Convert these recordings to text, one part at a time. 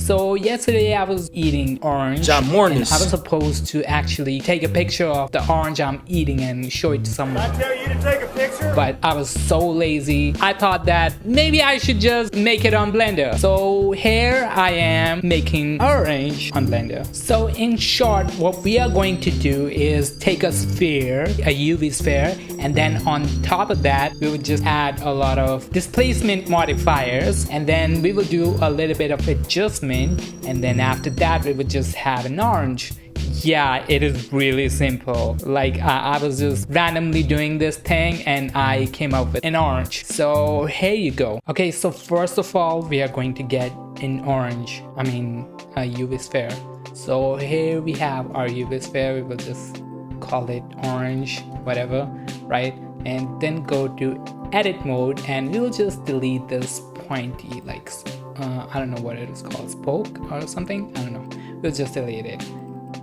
So yesterday I was eating orange. John And Mornis. I was supposed to actually take a picture of the orange I'm eating and show it to someone. I tell you to take a picture? But I was so lazy. I thought that maybe I should just make it on Blender. So here I am making orange on Blender. So in short, what we are going to do is take a sphere, a UV sphere, and then on top of that, we would just add a lot of displacement modifiers, and then we will do a little bit of adjustment, and then after that, we would just have an orange. Yeah, it is really simple. Like I was just randomly doing this thing and I came up with an orange. So here you go. Okay, so first of all, we are going to get an orange. a UV sphere. So here we have our UV sphere. We will just call it orange, whatever, right? And then go to edit mode and we will just delete this pointy, like I don't know what it is called, spoke or something. I don't know. We'll just delete it.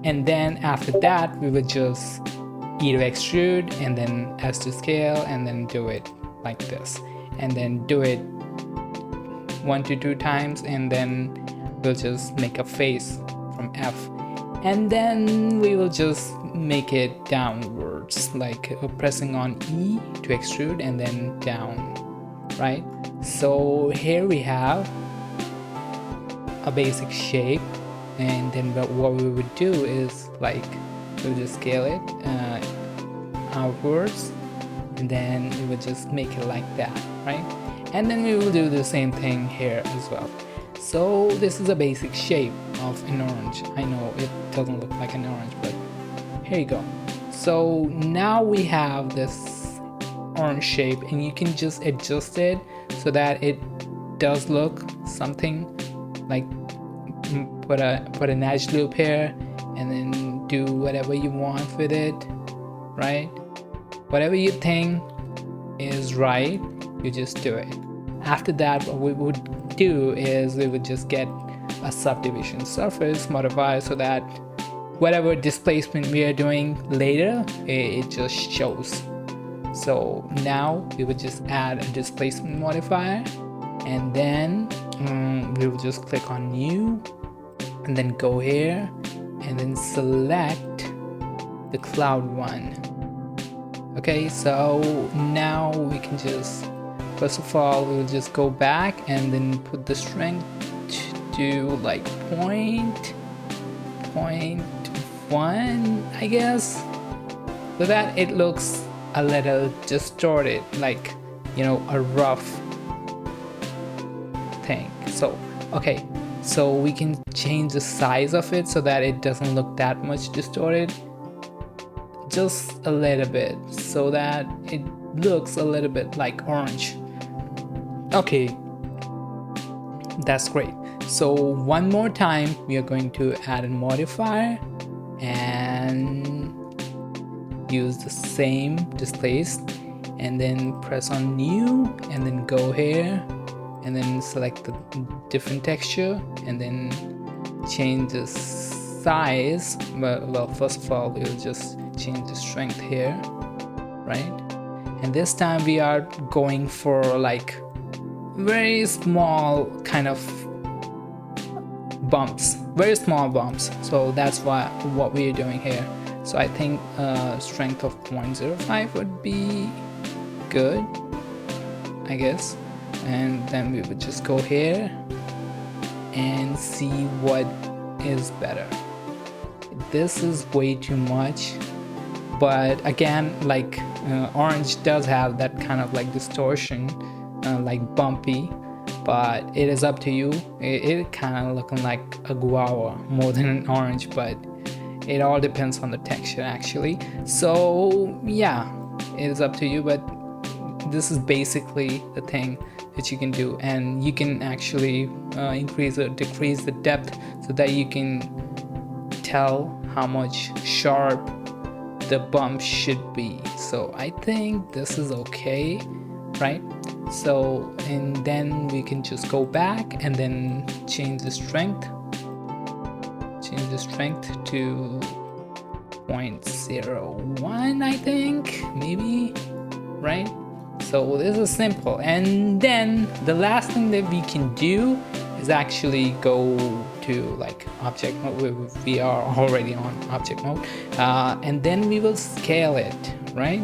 And then after that, we would just E to extrude and then S to scale and then do it like this. And then do it 1 to 2 times and then we'll just make a face from F. And then we will just make it downwards, like pressing on E to extrude and then down, right? So here we have a basic shape. And then what we would do is like we'll just scale it outwards and then we would just make it like that, right? And then we will do the same thing here as well. So this is a basic shape of an orange. I know it doesn't look like an orange, but here you go. So now we have this orange shape and you can just adjust it so that it does look something like put an edge loop here and then do whatever you want with it, right? Whatever you think is right, you just do it. After that, what we would do is we would just get a subdivision surface modifier so that whatever displacement we are doing later, it just shows. So now we would just add a displacement modifier and then we will just click on new and then go here and then select the cloud one. Okay, so now we can just, first of all, we'll just go back and then put the strength to like 0.1, I guess, so that it looks a little distorted, like, you know, a rough thing. So okay, so we can change the size of it so that it doesn't look that much distorted, just a little bit, so that it looks a little bit like orange. Okay, that's great. So one more time we are going to add a modifier and use the same displace and then press on new and then go here and then select the different texture and then change the size. Well, first of all, we'll just change the strength here, right? And this time we are going for like very small kind of bumps, very small bumps. So that's what we are doing here. So I think strength of 0.05 would be good, I guess. And then we would just go here and see what is better. This is way too much, but again, like orange does have that kind of like distortion, like bumpy, but it is up to you. It kind of looking like a guava more than an orange, but it all depends on the texture actually. So yeah, it is up to you, but this is basically the thing that you can do, and you can actually increase or decrease the depth so that you can tell how much sharp the bump should be. So I think this is okay, right? So, and then we can just go back and then change the strength to 0.01, I think, maybe, right? So this is simple. And then the last thing that we can do is actually go to like object mode. We are already on object mode, and then we will scale it, right?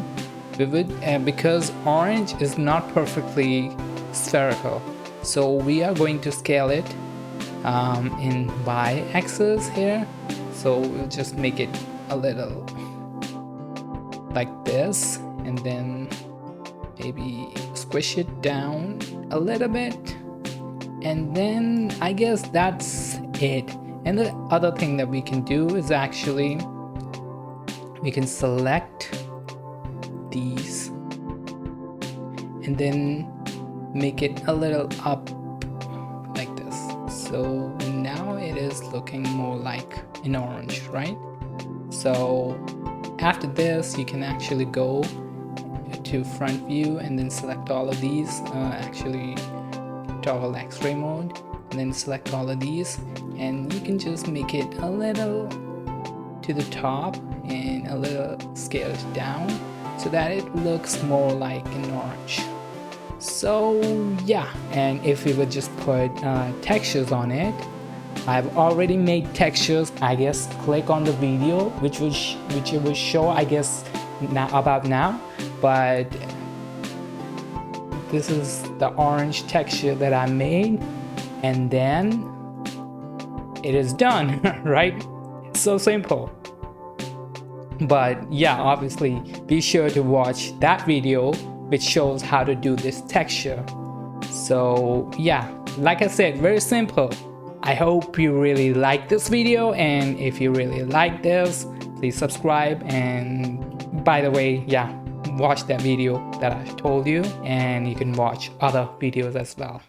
We would because orange is not perfectly spherical, so we are going to scale it in y-axis here. So we'll just make it a little like this, and then maybe squish it down a little bit, and then I guess that's it. And the other thing that we can do is actually we can select these and then make it a little up like this. So now it is looking more like an orange, right? So after this you can actually go to front view and then select all of these, actually toggle X-ray mode and then select all of these, and you can just make it a little to the top and a little scaled down so that it looks more like an orange. So yeah, and if we would just put textures on it, I've already made textures. I guess click on the video which it will show, I guess, now, but this is the orange texture that I made, and then it is done. Right? It's so simple. But yeah, obviously be sure to watch that video which shows how to do this texture. So yeah, like I said, very simple. I hope you really like this video, and if you really like this, please subscribe. And by the way, yeah, watch that video that I told you, and you can watch other videos as well.